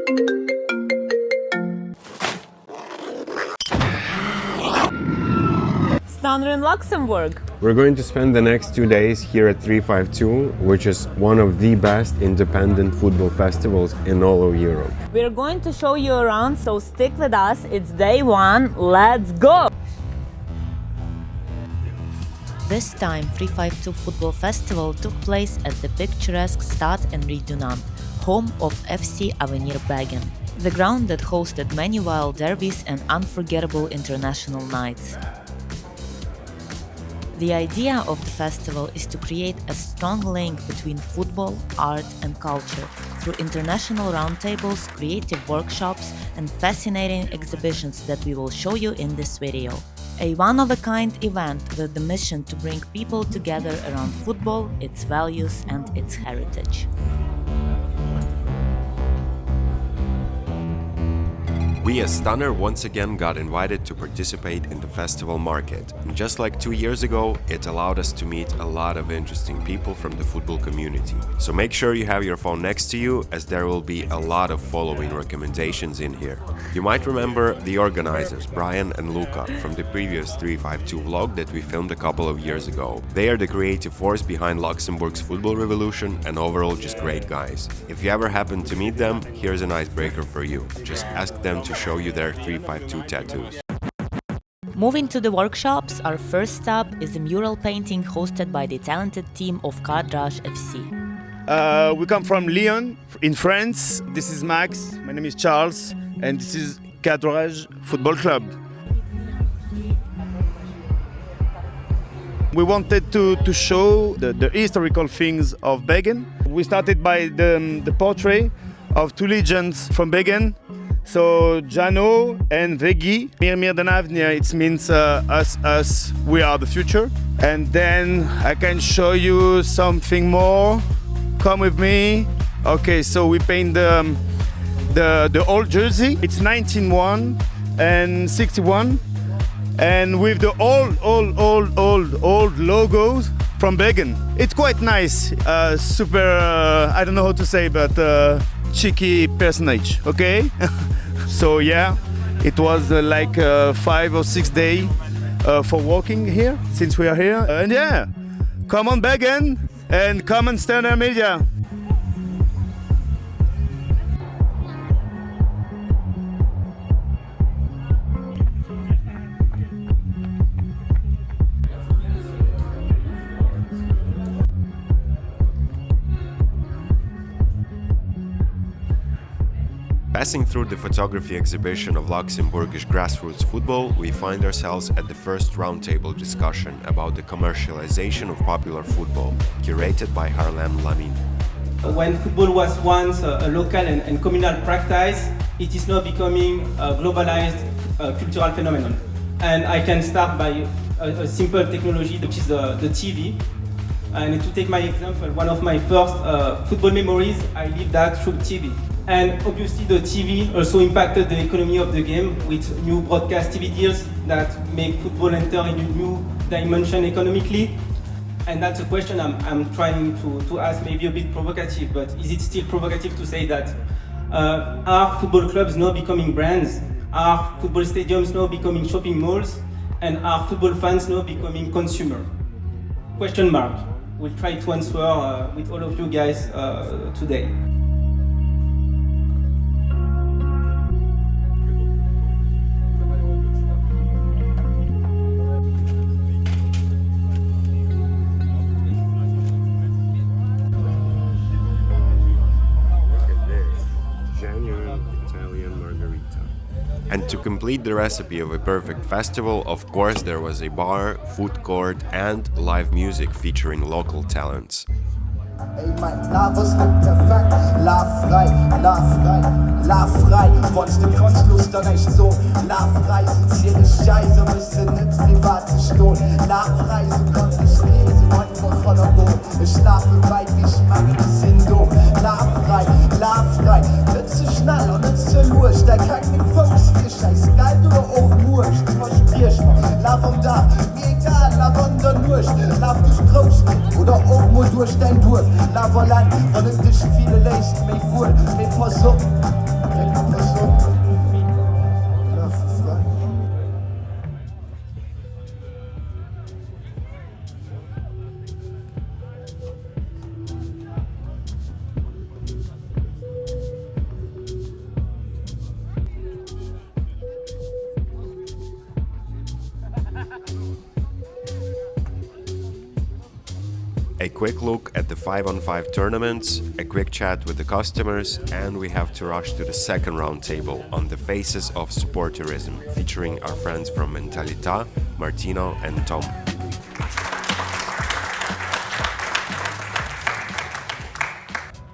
Stade in Luxembourg. We're going to spend the next 2 days here at 352, which is one of the best independent football festivals in all of Europe. We're going to show you around, so stick with us. It's day one. Let's go! This time, 352 Football Festival took place at the picturesque Stade Henri Dunant, home of FC Avenir Beggen, the ground that hosted many wild derbies and unforgettable international nights. The idea of the festival is to create a strong link between football, art and culture through international roundtables, creative workshops and fascinating exhibitions that we will show you in this video. A one-of-a-kind event with the mission to bring people together around football, its values and its heritage. We as Stunner once again got invited to participate in the festival market. And just like 2 years ago, it allowed us to meet a lot of interesting people from the football community. So make sure you have your phone next to you, as there will be a lot of following recommendations in here. You might remember the organizers, Brian and Luca, from the previous 352 vlog that we filmed a couple of years ago. They are the creative force behind Luxembourg's football revolution and overall just great guys. If you ever happen to meet them, here's an icebreaker for you. Just ask them to show you their 352 tattoos. Moving to the workshops, our first stop is a mural painting hosted by the talented team of Cadrage FC. We come from Lyon, in France. This is Max, my name is Charles, and this is Cadrage Football Club. We wanted to show the historical things of Beggen. We started by the portrait of two legends from Beggen. So Jano and Vegi, Mir den Avenir, it means us, we are the future. And then I can show you something more. Come with me. Okay, so we paint the old jersey. It's 1901 and 61. And with the old logos from Beggen. It's quite nice, super, I don't know how to say, but cheeky personage, okay? So yeah, it was like 5 or 6 days for walking here, since we are here. And yeah, come on Beggen and come on Stade Media. Passing through the photography exhibition of Luxembourgish grassroots football, we find ourselves at the first roundtable discussion about the commercialization of popular football, curated by Harlem Lamine. When football was once a local and communal practice, it is now becoming a globalized cultural phenomenon. And I can start by a simple technology, which is the TV. And to take my example, one of my first football memories, I lived that through TV. And obviously the TV also impacted the economy of the game with new broadcast TV deals that make football enter in a new dimension economically. And that's a question I'm trying to ask, maybe a bit provocative, but is it still provocative to say that are football clubs now becoming brands? Are football stadiums now becoming shopping malls? And are football fans now becoming consumer? Question mark. We'll try to answer with all of you guys today. And to complete the recipe of a perfect festival, of course, there was a bar, food court, and live music featuring local talents. Ey, mein Name ist perfekt, la frei, wolltest du Kunstlust dann echt so, la frei, sind ihre Scheiße, müssen nicht private Stunden, nachreisen konnte ich lesen, heute von der Boot, ich schlafe weit, wie ich mag, das Syndrom, la frei, nicht zu schnell und nicht zu lurch, da kann ich nicht Fuchs, für scheißegal, oder auch Wurst, versprich mal, la vom Dach, mir egal, la von der Lurch, la durch Brust, oder auch nur durch dein Durst. La volant, von es dich viele leicht, mich wohl, mich pass auf. A quick look at the 5-on-5 tournaments, a quick chat with the customers, and we have to rush to the second roundtable on the faces of supporterism, featuring our friends from Mentalità, Martino and Tom.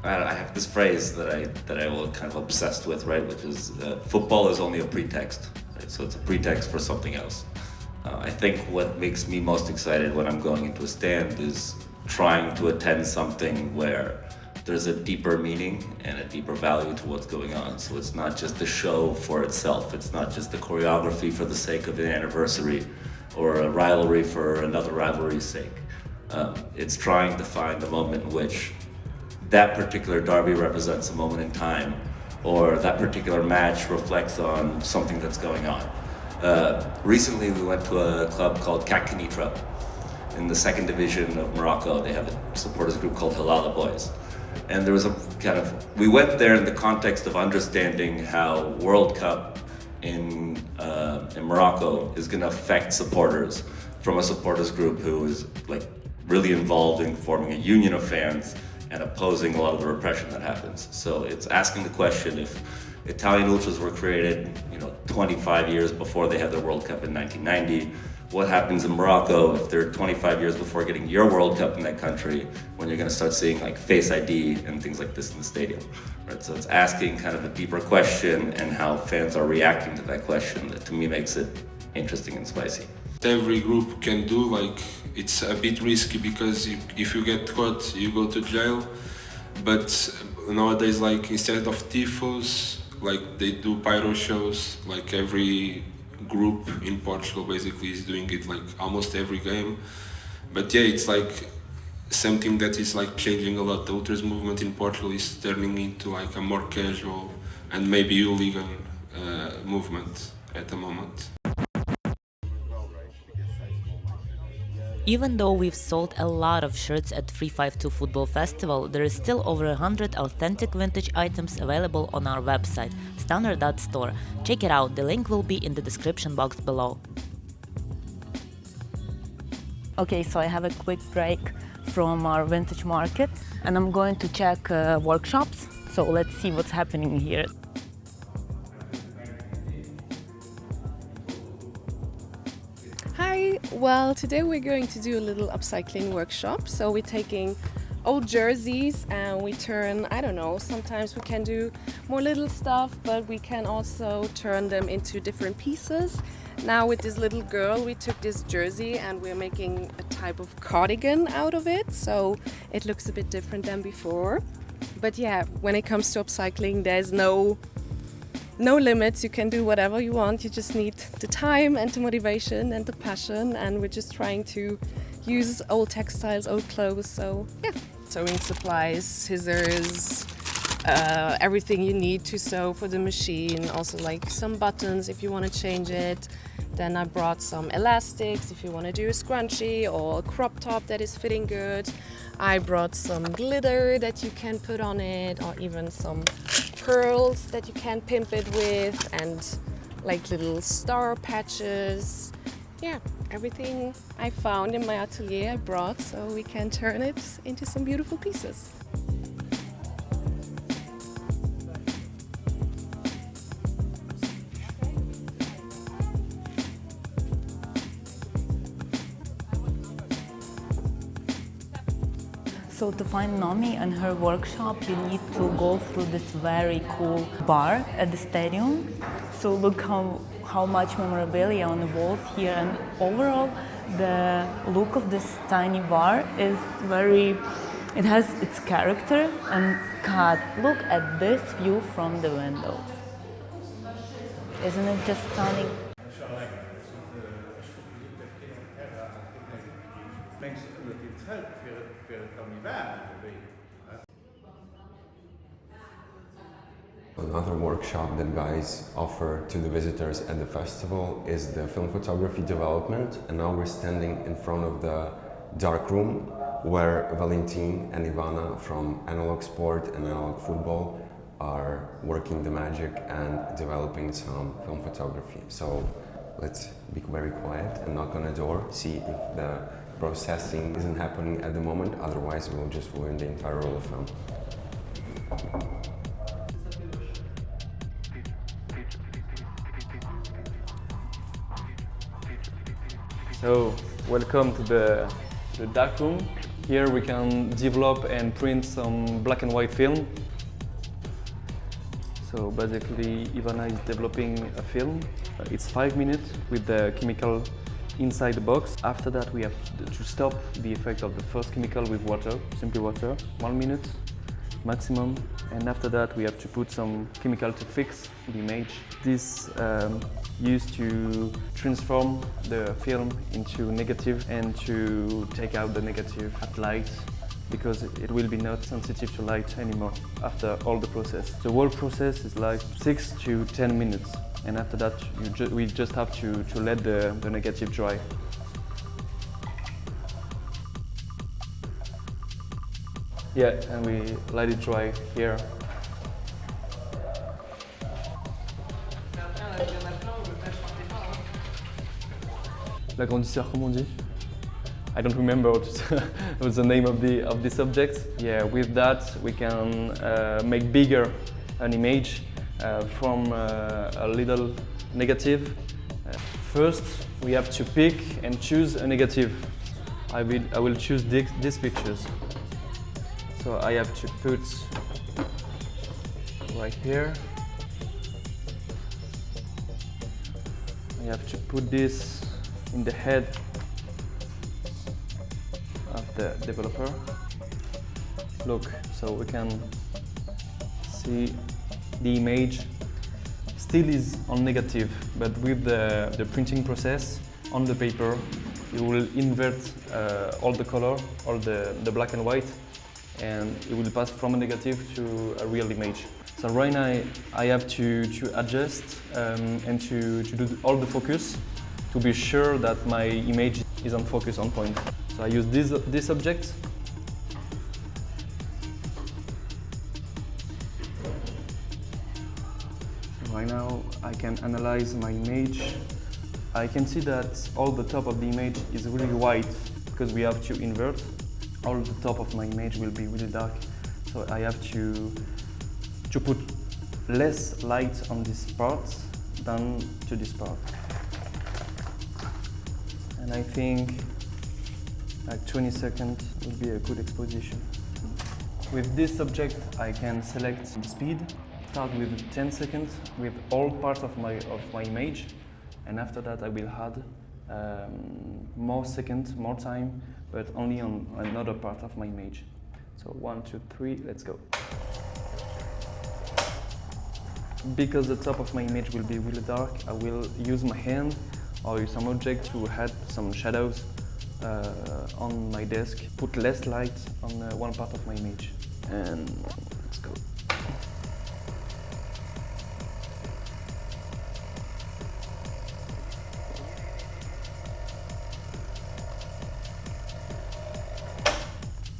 I have this phrase that I will kind of obsessed with, right? Which is football is only a pretext, right? So it's a pretext for something else. I think what makes me most excited when I'm going into a stand is trying to attend something where there's a deeper meaning and a deeper value to what's going on. So it's not just a show for itself. It's not just the choreography for the sake of an anniversary or a rivalry for another rivalry's sake. It's trying to find a moment in which that particular derby represents a moment in time, or that particular match reflects on something that's going on. Recently we went to a club called Kakanitra in the second division of Morocco. They have a supporters group called Halala Boys. And there was a we went there in the context of understanding how World Cup in Morocco is gonna affect supporters from a supporters group who is like really involved in forming a union of fans and opposing a lot of the repression that happens. So it's asking the question, if Italian ultras were created, 25 years before they had their World Cup in 1990, what happens in Morocco if they're 25 years before getting your World Cup in that country, when you're gonna start seeing like Face ID and things like this in the stadium, right? So it's asking kind of a deeper question, and how fans are reacting to that question that to me makes it interesting and spicy. Every group can do, it's a bit risky because if you get caught, you go to jail. But nowadays, instead of tifos, they do pyro shows. Every group in Portugal basically is doing it almost every game. But yeah, it's something that is changing a lot. The ultras movement in Portugal is turning into a more casual and maybe hooligan movement at the moment. Even though we've sold a lot of shirts at 352 Football Festival, there is still over 100 authentic vintage items available on our website, standard.store. Check it out, the link will be in the description box below. Okay, so I have a quick break from our vintage market and I'm going to check workshops. So let's see what's happening here. Hi, well today we're going to do a little upcycling workshop. So we're taking old jerseys and we turn, sometimes we can do more little stuff, but we can also turn them into different pieces. Now with this little girl, we took this jersey and we're making a type of cardigan out of it, so it looks a bit different than before. But yeah, when it comes to upcycling, there's no limits. You can do whatever you want. You just need the time and the motivation and the passion, and we're just trying to use old textiles, old clothes. So yeah, sewing supplies, scissors, everything you need to sew for the machine. Also some buttons if you want to change it. Then I brought some elastics if you want to do a scrunchie or a crop top that is fitting good. I brought some glitter that you can put on it, or even some pearls that you can pimp it with, and little star patches. Yeah, everything I found in my atelier I brought, so we can turn it into some beautiful pieces. So to find Nomi and her workshop, you need to go through this very cool bar at the stadium. So look how much memorabilia on the walls here, and overall the look of this tiny bar is it has its character. And God, look at this view from the windows. Isn't it just stunning? Another workshop that guys offer to the visitors at the festival is the film photography development, and now we're standing in front of the dark room where Valentin and Ivana from Analog Sport and Analog Football are working the magic and developing some film photography. So let's be very quiet and knock on the door, see if the processing isn't happening at the moment, otherwise we'll just ruin the entire roll of film. So, welcome to the dark room. Here we can develop and print some black and white film. So basically Ivana is developing a film. It's 5 minutes with the chemical inside the box. After that we have to stop the effect of the first chemical with water, simply water, 1 minute maximum. And after that we have to put some chemical to fix the image. This used to transform the film into negative and to take out the negative at light, because it will be not sensitive to light anymore after all the process. The whole process is like 6 to 10 minutes, and after that we just have to let the negative dry. Yeah, and we let it dry here. L'agrandisseur, comment on dit? I don't remember what's the name of the subject. Yeah, with that we can make bigger an image from a little negative. First, we have to pick and choose a negative. I will choose these pictures. So I have to put right here. I have to put this in the head of the developer. Look, so we can see the image still is on negative, but with the printing process on the paper, you will invert all the color, all the black and white, and it will pass from a negative to a real image. So right now I have to adjust and to do all the focus to be sure that my image is on focus, on point. So I use this object. So right now I can analyze my image. I can see that all the top of the image is really white because we have to invert. All the top of my image will be really dark. So I have to put less light on this part than to this part. And I think like 20 seconds will be a good exposition. With this subject I can select the speed, start with 10 seconds with all parts of my image, and after that I will add more seconds, more time, but only on another part of my image. So 1, 2, 3, let's go. Because the top of my image will be really dark, I will use my hand or some object to add some shadows on my desk, put less light on one part of my image. And let's go.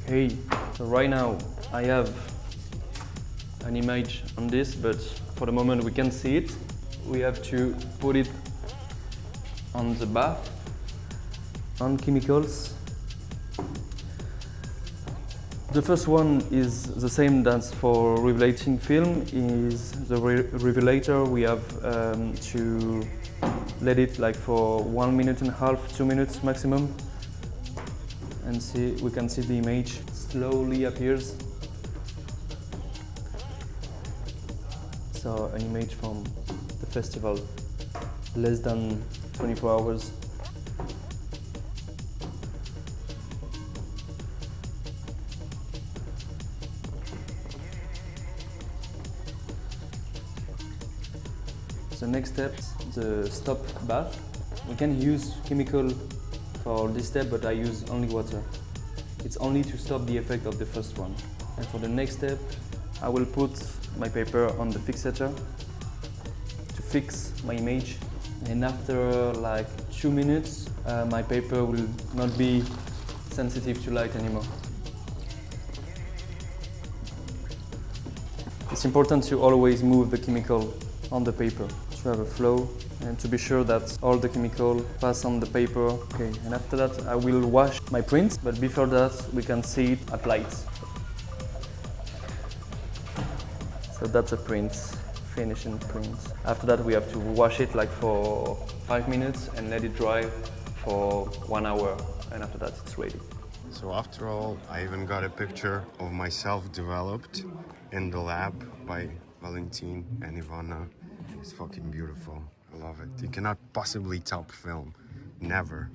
Okay, so right now I have an image on this, but for the moment we can't see it. We have to put it on the bath, on chemicals. The first one is the same as for revelating film. Is the revelator. We have to let it like for 1.5 minutes, 2 minutes maximum, and we can see the image slowly appears. So an image from the festival, less than 24 hours. The next step, the stop bath. We can use chemical for this step, but I use only water. It's only to stop the effect of the first one. And for the next step, I will put my paper on the fixator to fix my image. And after like 2 minutes, my paper will not be sensitive to light anymore. It's important to always move the chemical on the paper to have a flow and to be sure that all the chemical pass on the paper. Okay, and after that I will wash my prints, but before that we can see it at light. So that's a print, finishing print. After that we have to wash it like for 5 minutes and let it dry for 1 hour, and after that it's ready. So after all, I even got a picture of myself developed in the lab by Valentin and Ivana. It's fucking beautiful. I love it. You cannot possibly top film. Never.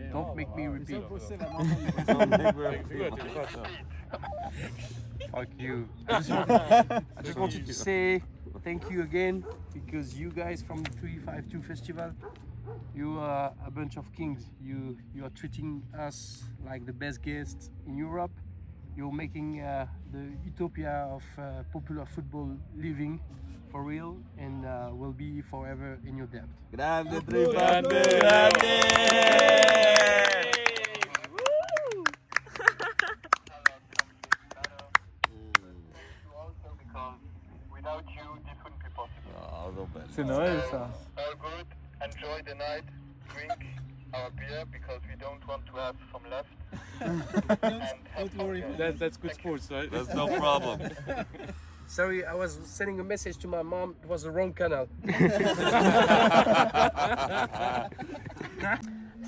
Don't make me repeat. Fuck you. I just wanted to say thank you again, because you guys from the 352 Festival, you are a bunch of kings. You are treating us like the best guests in Europe. You're making the utopia of popular football living for real, and will be forever in your debt. Grande 352! Grande! Without you, this wouldn't be possible. C'est Noël ça. All good. Enjoy the night. Drink our beer because we don't want to have some left. Don't worry. That's good sports, right? That's no problem. Sorry, I was sending a message to my mom. It was the wrong canal.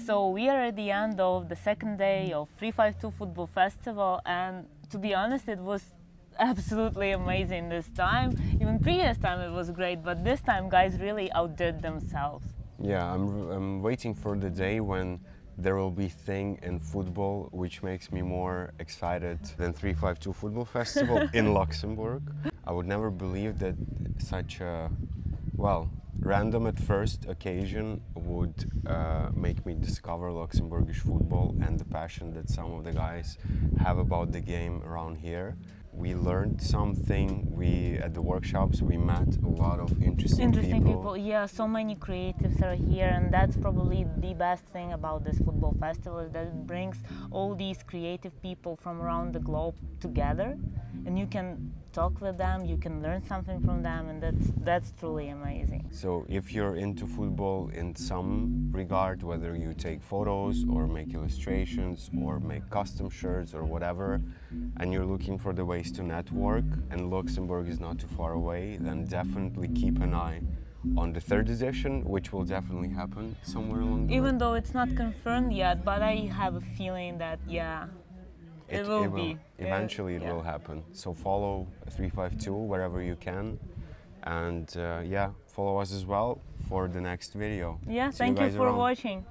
So we are at the end of the second day of 352 Football Festival, and to be honest, it was absolutely amazing this time. Even previous time it was great, but this time guys really outdid themselves. Yeah, I'm waiting for the day when there will be thing in football which makes me more excited than 352 Football Festival in Luxembourg. I would never believe that such a, well, random at first occasion would make me discover Luxembourgish football and the passion that some of the guys have about the game around here. We learned something. At the workshops we met a lot of interesting people. Yeah, so many creatives are here, and that's probably the best thing about this football festival, is that it brings all these creative people from around the globe together, and you can talk with them, you can learn something from them, and that's truly amazing. So if you're into football in some regard, whether you take photos or make illustrations or make custom shirts or whatever, and you're looking for the ways to network, and Luxembourg is not too far away, then definitely keep an eye on the third edition, which will definitely happen somewhere along the way. Even though it's not confirmed yet, but I have a feeling that, yeah, it will be. Eventually it will happen. So follow 352 wherever you can, and yeah, follow us as well for the next video. Yeah, See thank you for around. watching.